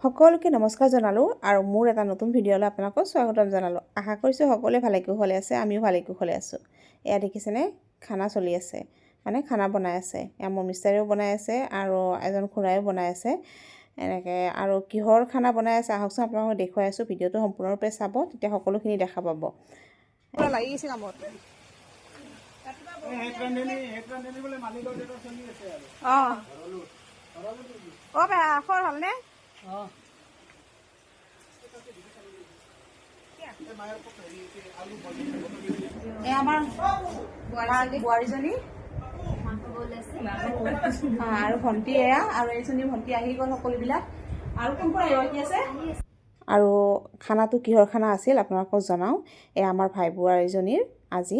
সকলোকে নমস্কাৰ জনালোঁ আৰু মোৰ এটা নতুন ভিডিঅ'লৈ আপোনালোকক স্বাগতম জনালোঁ। আশা কৰিছোঁ সকলোৱে ভালে কুশলে আছে, আমিও ভালে কুশলে আছোঁ। এয়া দেখিছেনে খানা চলি আছে, মানে খানা বনাই আছে। এয়া মোৰ মিষ্টাৰেও বনাই আছে আৰু এজন খুৰায়ো বনাই আছে এনেকৈ। আৰু কিহৰ খানা বনাই আছে আহকচোন আপোনালোকক দেখুৱাই আছোঁ। ভিডিঅ'টো সম্পূৰ্ণৰূপে চাব, তেতিয়া সকলোখিনি দেখা পাব। লাগিছে কামত অঁ আখৰ ভালনে? আমাৰ বোৱাৰীজনী আৰু ভণ্টি এয়া, আৰু এইজনী ভণ্টি আহি গ'ল সকলোবিলাক। আৰু কোন কোন আহিব আছে? আৰু খানাটো কিহৰ খানা আছিল আপোনালোকক জনাওঁ। এয়া আমাৰ ভাই বোৱাৰীজনীৰ আজি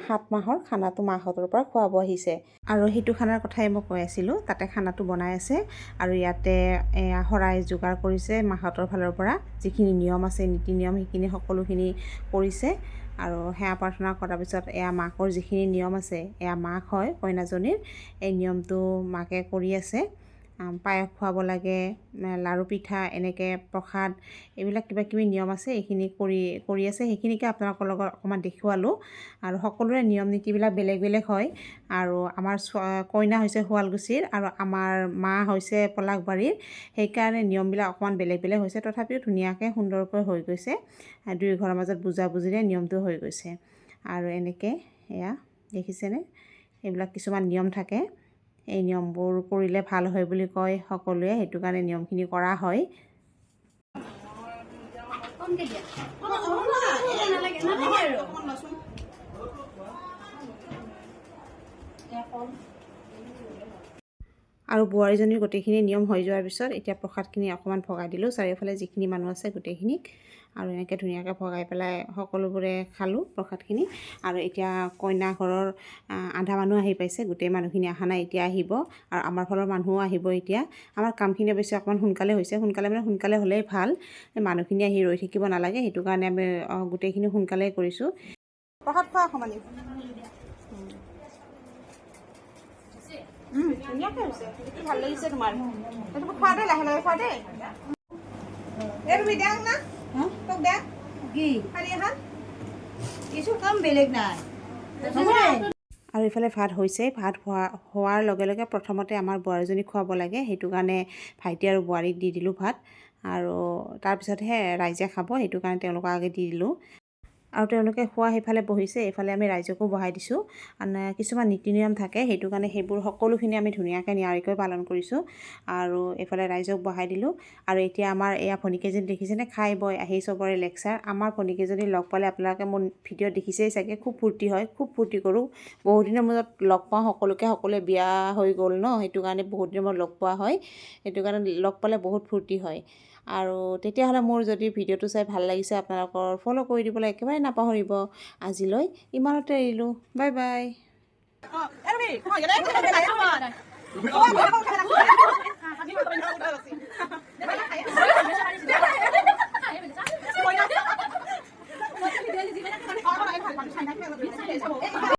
7 মাহৰ খানাটো মাহঁতৰ পৰা খুৱাব আহিছে। আৰু সেইটো খানাৰ কথাই মই কৈ আছিলোঁ, তাতে খানাটো বনাই আছে। আৰু ইয়াতে শৰাই যোগাৰ কৰিছে মাহঁতৰ ফালৰ পৰা। যিখিনি নিয়ম আছে নীতি নিয়ম সেইখিনি সকলোখিনি কৰিছে। আৰু সেৱা প্ৰাৰ্থনা কৰাৰ পিছত এয়া মাকৰ যিখিনি নিয়ম আছে, এয়া মাক হয় কইনাজনীৰ, এই নিয়মটো মাকে কৰি আছে। পায়স খুৱাব লাগে, লাড়ু পিঠা এনেকৈ প্ৰসাদ, এইবিলাক কিবা কিবি নিয়ম আছে, এইখিনি কৰি আছে। সেইখিনিকে আপোনালোকৰ লগত অকণমান দেখুৱালোঁ। আৰু সকলোৰে নিয়ম নীতিবিলাক বেলেগ বেলেগ হয়। আৰু আমাৰ কইনা হৈছে শুৱালকুছিৰ আৰু আমাৰ মা হৈছে পলাশবাৰীৰ, সেইকাৰণে নিয়মবিলাক অকণমান বেলেগ বেলেগ হৈছে। তথাপিও ধুনীয়াকৈ সুন্দৰকৈ হৈ গৈছে। দুই ঘৰৰ মাজত বুজাবুজিৰে নিয়মটো হৈ গৈছে। আৰু এনেকৈ এয়া দেখিছেনে, এইবিলাক কিছুমান নিয়ম থাকে। এই নিয়মবোৰ কৰিলে ভাল হয় বুলি কয় সকলোৱে, সেইটো কাৰণে নিয়মখিনি কৰা হয়। আৰু বোৱাৰীজনীৰ গোটেইখিনি নিয়ম হৈ যোৱাৰ পিছত এতিয়া প্ৰসাদখিনি অকণমান ভগাই দিলোঁ চাৰিওফালে যিখিনি মানুহ আছে গোটেইখিনিক। আৰু এনেকৈ ধুনীয়াকৈ ভগাই পেলাই সকলোবোৰে খালোঁ প্ৰসাদখিনি। আৰু এতিয়া কইনা ঘৰৰ আধা মানুহ আহি পাইছে, গোটেই মানুহখিনি অহা নাই, এতিয়া আহিব। আৰু আমাৰ ফালৰ মানুহো আহিব এতিয়া। আমাৰ কামখিনি অৱশ্যে অকণমান সোনকালে হৈছে, সোনকালে হ'লেই ভাল। মানুহখিনি আহি ৰৈ থাকিব নালাগে, সেইটো কাৰণে আমি গোটেইখিনি সোনকালেই কৰিছোঁ। প্ৰসাদ খোৱা সমানি ধুনীয়াকৈ হৈছে, ভাল লাগিছে তোমাৰ। খোৱা দেই, লাহে লাহে খোৱা দেই। এই তুমি দেখ না, তোক দেখ কি শাৰী এখন কিছু কাম বেলেগ নাই। আৰু ইফালে ভাত হৈছে। ভাত হোৱাৰ লগে লগে প্ৰথমতে আমাৰ বোৱাৰীজনীক খুৱাব লাগে, সেইটো কাৰণে ভাইটি আৰু বোৱাৰীক দি দিলোঁ ভাত। আৰু তাৰপিছতহে ৰাইজে খাব, সেইটো কাৰণে তেওঁলোকক আগে দি দিলোঁ। আৰু তেওঁলোকে খোৱা সেইফালে বহিছে, এইফালে আমি ৰাইজকো বহাই দিছোঁ। কিছুমান নীতি নিয়ম থাকে, সেইটো কাৰণে সেইবোৰ সকলোখিনি আমি ধুনীয়াকৈ নিয়াৰিকৈ পালন কৰিছোঁ। আৰু এইফালে ৰাইজক বহাই দিলোঁ। আৰু এতিয়া আমাৰ এয়া ভনীকেইজনী দেখিছেনে, খাই বৈ আহি চবৰে লেকচাৰ। আমাৰ ভনীকেইজনী লগ পালে আপোনালোকে মোৰ ভিডিঅ'ত দেখিছেই চাগে, খুব ফূৰ্তি হয়, খুব ফূৰ্তি কৰোঁ। বহুদিনৰ মূৰত লগ পাওঁ সকলোৱে বিয়া হৈ গ'ল ন, সেইটো কাৰণে বহুত দিনৰ মূৰত লগ পোৱা হয়। সেইটো কাৰণে লগ পালে বহুত ফূৰ্তি হয়। আৰু তেতিয়াহ'লে মোৰ যদি ভিডিঅ'টো চাই ভাল লাগিছে আপোনালোকৰ ফ'ল' কৰি দিবলৈ একেবাৰে নাপাহৰিব। আজিলৈ ইমানতে এৰিলোঁ, বাই বাই।